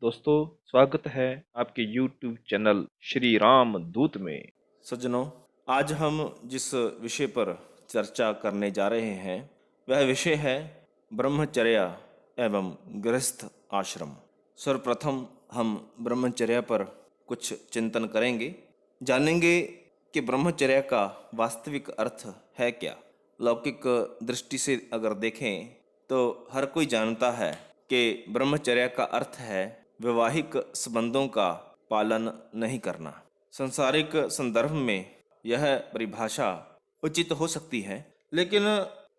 दोस्तों, स्वागत है आपके YouTube चैनल श्री राम दूत में। सज्जनों, आज हम जिस विषय पर चर्चा करने जा रहे हैं वह विषय है ब्रह्मचर्या एवं गृहस्थ आश्रम। सर्वप्रथम हम ब्रह्मचर्या पर कुछ चिंतन करेंगे, जानेंगे कि ब्रह्मचर्या का वास्तविक अर्थ है क्या। लौकिक दृष्टि से अगर देखें तो हर कोई जानता है कि ब्रह्मचर्या का अर्थ है वैवाहिक संबंधों का पालन नहीं करना। सांसारिक संदर्भ में यह परिभाषा उचित हो सकती है, लेकिन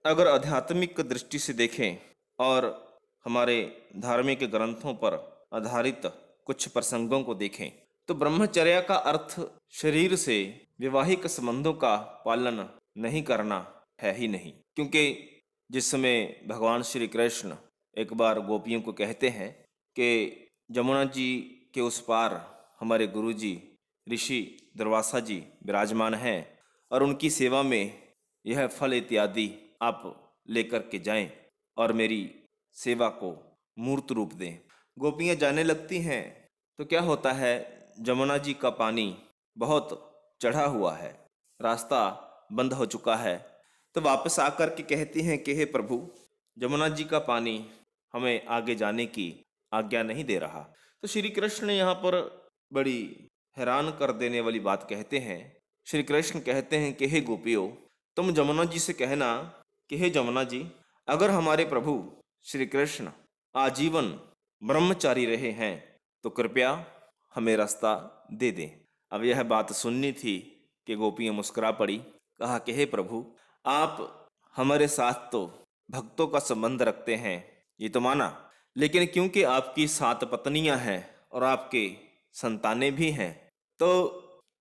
अगर आध्यात्मिक दृष्टि से देखें और हमारे धार्मिक ग्रंथों पर आधारित कुछ प्रसंगों को देखें तो ब्रह्मचर्या का अर्थ शरीर से वैवाहिक संबंधों का पालन नहीं करना है ही नहीं। क्योंकि जिस समय भगवान श्री कृष्ण एक बार गोपियों को कहते हैं कि जमुना जी के उस पार हमारे गुरु जी ऋषि दुर्वासा जी विराजमान हैं और उनकी सेवा में यह फल इत्यादि आप लेकर के जाएं और मेरी सेवा को मूर्त रूप दें। गोपियां जाने लगती हैं तो क्या होता है, जमुना जी का पानी बहुत चढ़ा हुआ है, रास्ता बंद हो चुका है। तो वापस आकर के कहती हैं कि हे प्रभु, जमुना जी का पानी हमें आगे जाने की आज्ञा नहीं दे रहा। तो श्री कृष्ण ने यहाँ पर बड़ी हैरान कर देने वाली बात कहते हैं। श्री कृष्ण कहते हैं कि हे गोपियों, तुम जमुना जी से कहना कि हे जमुना जी, अगर हमारे प्रभु श्री कृष्ण आजीवन ब्रह्मचारी रहे हैं तो कृपया हमें रास्ता दे दें। अब यह बात सुननी थी कि गोपियां मुस्कुरा पड़ी। कहा कि हे प्रभु, आप हमारे साथ तो भक्तों का संबंध रखते हैं, ये तो माना, लेकिन क्योंकि आपकी 7 पत्नियां हैं और आपके संतानें भी हैं तो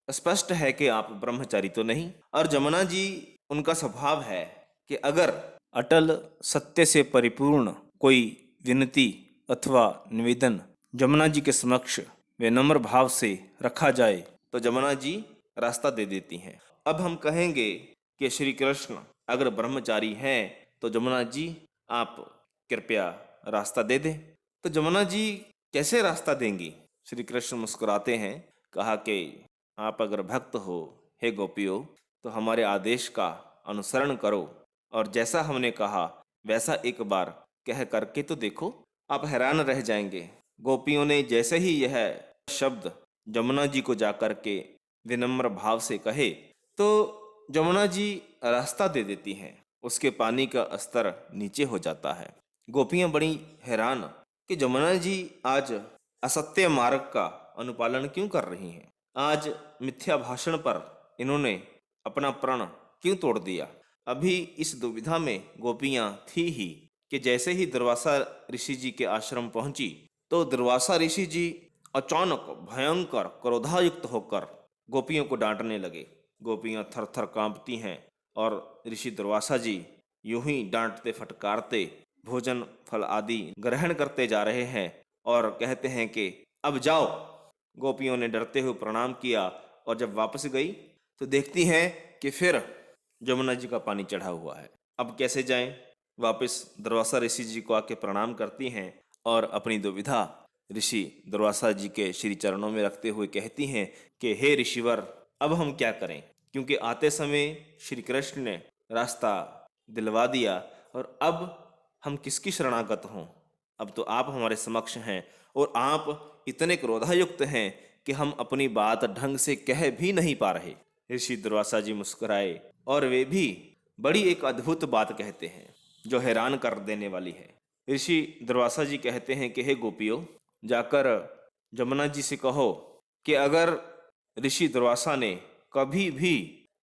स्पष्ट है कि आप ब्रह्मचारी तो नहीं। और जमुना जी, उनका स्वभाव है कि अगर अटल सत्य से परिपूर्ण कोई विनती अथवा निवेदन जमुना जी के समक्ष विनम्र भाव से रखा जाए तो जमुना जी रास्ता दे देती हैं। अब हम कहेंगे कि श्री कृष्ण अगर ब्रह्मचारी हैं तो जमुना जी आप कृपया रास्ता दे दें। तो जमुना जी कैसे रास्ता देंगी? श्री कृष्ण मुस्कुराते हैं। कहा कि आप अगर भक्त हो हे गोपियों तो हमारे आदेश का अनुसरण करो और जैसा हमने कहा वैसा एक बार कह करके तो देखो, आप हैरान रह जाएंगे। गोपियों ने जैसे ही यह शब्द जमुना जी को जाकर के विनम्र भाव से कहे तो जमुना जी रास्ता दे देती हैं। उसके पानी का स्तर नीचे हो जाता है। गोपियां बड़ी हैरान कि जमुना जी आज असत्य मार्ग का अनुपालन क्यों कर रही हैं, आज मिथ्या भाषण पर इन्होंने अपना प्रण क्यों तोड़ दिया। अभी इस दुविधा में गोपियां थी ही कि जैसे ही दुर्वासा ऋषि जी के आश्रम पहुंची तो दुर्वासा ऋषि जी अचानक भयंकर क्रोधायुक्त होकर गोपियों को डांटने लगे। गोपियां थर थर कांपती हैं और ऋषि दुर्वासा जी यूं ही डांटते फटकारते भोजन फल आदि ग्रहण करते जा रहे हैं और कहते हैं कि अब जाओ। गोपियों ने डरते हुए प्रणाम किया और जब वापस गई तो देखती हैं कि फिर जमुना जी का पानी चढ़ा हुआ है। अब कैसे जाएं? वापस दुर्वासा ऋषि जी को आके प्रणाम करती हैं और अपनी दुविधा ऋषि दुर्वासा जी के श्री चरणों में रखते हुए कहती हैं कि हे ऋषिवर, अब हम क्या करें? क्योंकि आते समय श्री कृष्ण ने रास्ता दिलवा दिया और अब हम किसकी शरणागत हों? अब तो आप हमारे समक्ष हैं और आप इतने क्रोधायुक्त हैं कि हम अपनी बात ढंग से कह भी नहीं पा रहे। ऋषि दुर्वासा जी मुस्कुराए और वे भी बड़ी एक अद्भुत बात कहते हैं जो हैरान कर देने वाली है। ऋषि दुर्वासा जी कहते हैं कि हे गोपियों, जाकर जमुना जी से कहो कि अगर ऋषि दुर्वासा ने कभी भी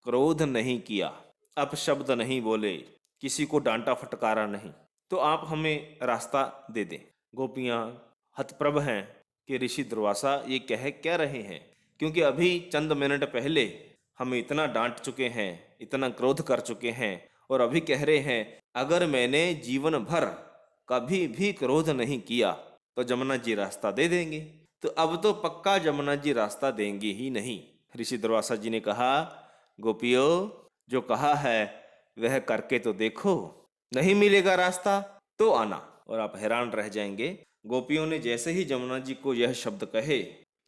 क्रोध नहीं किया, अपशब्द नहीं बोले, किसी को डांटा फटकारा नहीं, तो आप हमें रास्ता दे दें। गोपियां हतप्रभ हैं कि ऋषि दुर्वासा ये कह क्या रहे हैं, क्योंकि अभी चंद मिनट पहले हमें इतना डांट चुके हैं, इतना क्रोध कर चुके हैं और अभी कह रहे हैं अगर मैंने जीवन भर कभी भी क्रोध नहीं किया तो जमुना जी रास्ता दे देंगे। तो अब तो पक्का जमुना जी रास्ता देंगे ही नहीं। ऋषि दुर्वासा जी ने कहा, गोपियों, जो कहा है वह करके तो देखो, नहीं मिलेगा रास्ता तो आना। और आप हैरान रह जाएंगे। गोपियों ने जैसे ही जमुना जी को यह शब्द कहे,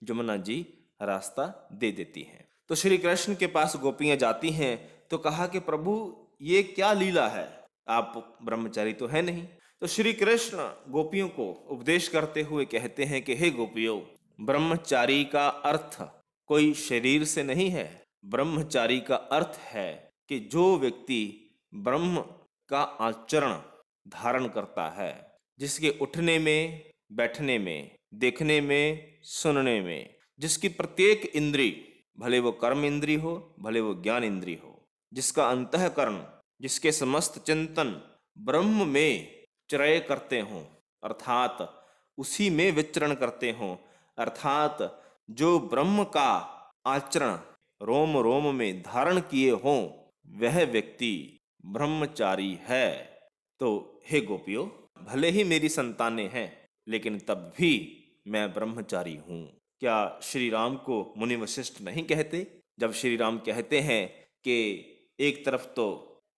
जमुना जी रास्ता दे देती हैं। तो श्री कृष्ण के पास गोपियां जाती हैं तो कहा कि प्रभु ये क्या लीला है, आप ब्रह्मचारी तो है नहीं। तो श्री कृष्ण गोपियों को उपदेश करते हुए कहते हैं कि हे गोपियों, ब्रह्मचारी का अर्थ कोई शरीर से नहीं है। ब्रह्मचारी का अर्थ है कि जो व्यक्ति ब्रह्म का आचरण धारण करता है, जिसके उठने में, बैठने में, देखने में, सुनने में, जिसकी प्रत्येक इंद्री, भले वो कर्म इंद्री हो, भले वो ज्ञान इंद्री हो, जिसका अंतःकरण, जिसके समस्त चिंतन ब्रह्म में क्रय करते हों, अर्थात उसी में विचरण करते हों, अर्थात जो ब्रह्म का आचरण रोम रोम में धारण किए हों, वह व्यक्ति ब्रह्मचारी है। तो हे गोपियों, भले ही मेरी संतानें हैं, लेकिन तब भी मैं ब्रह्मचारी हूं। क्या श्री राम को मुनि वशिष्ठ नहीं कहते? जब श्री राम कहते हैं कि एक तरफ तो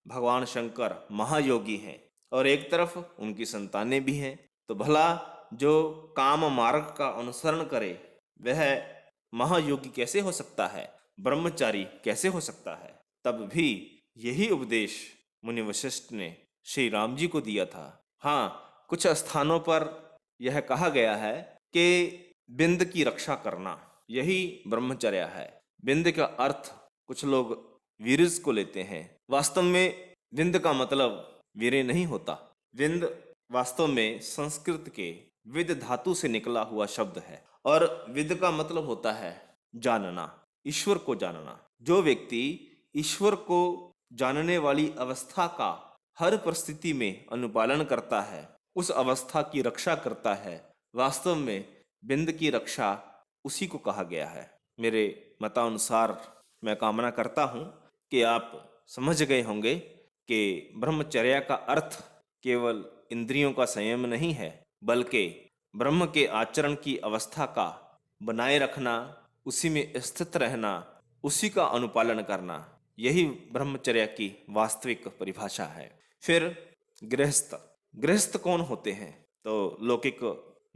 भगवान शंकर महायोगी हैं और एक तरफ उनकी संतानें भी हैं, तो भला जो काम मार्ग का अनुसरण करे वह महायोगी कैसे हो सकता है, ब्रह्मचारी कैसे हो सकता है? तब भी यही उपदेश मुनि वशिष्ठ ने श्री राम जी को दिया था। हाँ, कुछ स्थानों पर यह कहा गया है कि बिंद की रक्षा करना यही ब्रह्मचर्य है। बिंद का अर्थ कुछ लोग वीरज को लेते हैं। वास्तव में बिंद का मतलब वीर्य नहीं होता। विंद वास्तव में संस्कृत के विद धातु से निकला हुआ शब्द है और विद का मतलब होता है जानना, ईश्वर को जानना। जो व्यक्ति ईश्वर को जानने वाली अवस्था का हर परिस्थिति में अनुपालन करता है, उस अवस्था की रक्षा करता है। वास्तव में बिंद की रक्षा उसी को कहा गया है। मेरे मतानुसार मैं कामना करता हूँ कि आप समझ गए होंगे कि ब्रह्मचर्या का अर्थ केवल इंद्रियों का संयम नहीं है, बल्कि ब्रह्म के आचरण की अवस्था का बनाए रखना, उसी में स्थित रहना, उसी का अनुपालन करना, यही ब्रह्मचर्या की वास्तविक परिभाषा है। फिर गृहस्थ, गृहस्थ कौन होते हैं? तो लौकिक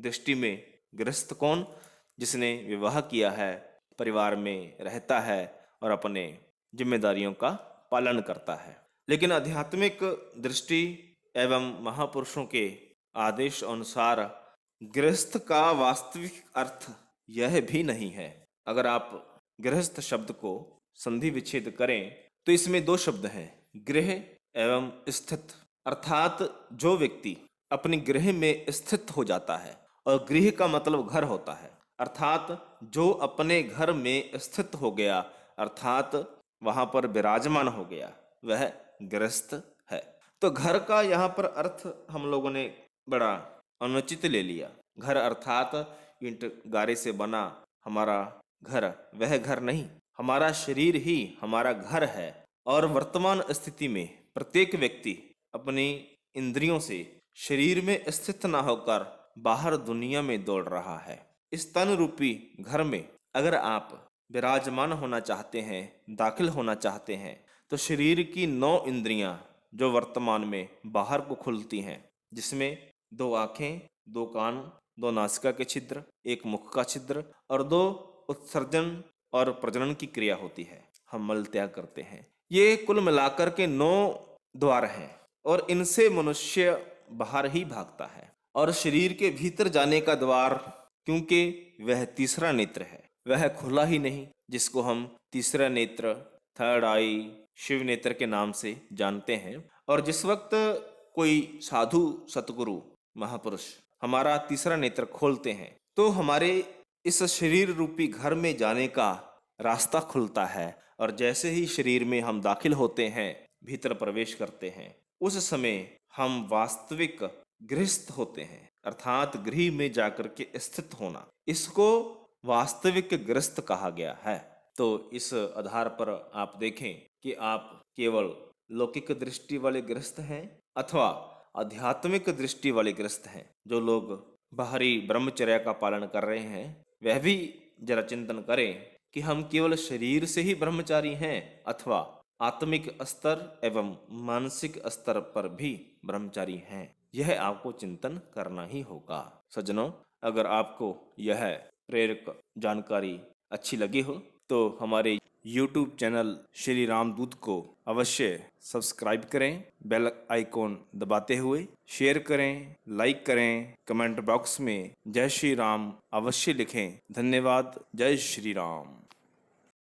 दृष्टि में गृहस्थ कौन? जिसने विवाह किया है, परिवार में रहता है और अपने जिम्मेदारियों का पालन करता है। लेकिन आध्यात्मिक दृष्टि एवं महापुरुषों के आदेश अनुसार गृहस्थ का वास्तविक अर्थ यह भी नहीं है। अगर आप गृहस्थ शब्द को संधि विच्छेद करें तो इसमें दो शब्द हैं, गृह एवं स्थित। अर्थात जो व्यक्ति अपने गृह में स्थित हो जाता है, और गृह का मतलब घर होता है, अर्थात जो अपने घर में स्थित हो गया, अर्थात वहां पर विराजमान हो गया, वह गृहस्थ है। तो घर का यहाँ पर अर्थ हम लोगों ने बड़ा अनुचित ले लिया। घर अर्थात ईंट गारे से बना हमारा घर, वह घर नहीं। हमारा शरीर ही हमारा घर है। और वर्तमान स्थिति में प्रत्येक व्यक्ति अपनी इंद्रियों से शरीर में स्थित न होकर बाहर दुनिया में दौड़ रहा है। इस तन रूपी घर में अगर आप विराजमान होना चाहते हैं, दाखिल होना चाहते हैं, तो शरीर की 9 इंद्रियां जो वर्तमान में बाहर को खुलती हैं, जिसमें 2 आंखें, 2 कान, 2 नासिका के छिद्र, 1 मुख का छिद्र और 2 उत्सर्जन और प्रजनन की क्रिया होती है। हम मल त्याग करते हैं। ये कुल मिलाकर के 9 द्वार हैं और इनसे मनुष्य बाहर ही भागता है। और शरीर के भीतर जाने का द्वार, क्योंकि वह तीसरा नेत्र है, वह खुला ही नहीं, जिसको हम तीसरा नेत्र, थर्ड आई, शिव नेत्र के नाम से जानते हैं। और जिस वक्त कोई साधु, सतगुरु, महापुरुष हमारा तीसरा नेत्र खोलते हैं, तो हमारे इस शरीर रूपी घर में जाने का रास्ता खुलता है। और जैसे ही शरीर में हम दाखिल होते हैं, भीतर प्रवेश करते हैं, उस समय हम वास्तविक गृहस्थ होते हैं, अर्थात गृह में जाकर के स्थित होना, इसको वास्तविक गृहस्थ कहा गया है। तो इस आधार पर आप देखें कि आप केवल लौकिक दृष्टि वाले गृहस्थ हैं अथवा आध्यात्मिक दृष्टि वाले गृहस्थ हैं। जो लोग बाहरी ब्रह्मचर्या का पालन कर रहे हैं, वह भी जरा चिंतन करें कि हम केवल शरीर से ही ब्रह्मचारी हैं अथवा आत्मिक स्तर एवं मानसिक स्तर पर भी ब्रह्मचारी हैं। यह आपको चिंतन करना ही होगा। सज्जनों, अगर आपको यह प्रेरक जानकारी अच्छी लगी हो तो हमारे YouTube चैनल श्री रामदूत को अवश्य सब्सक्राइब करें, बेल आइकॉन दबाते हुए शेयर करें, लाइक करें, कमेंट बॉक्स में जय श्री राम अवश्य लिखें। धन्यवाद। जय श्री राम।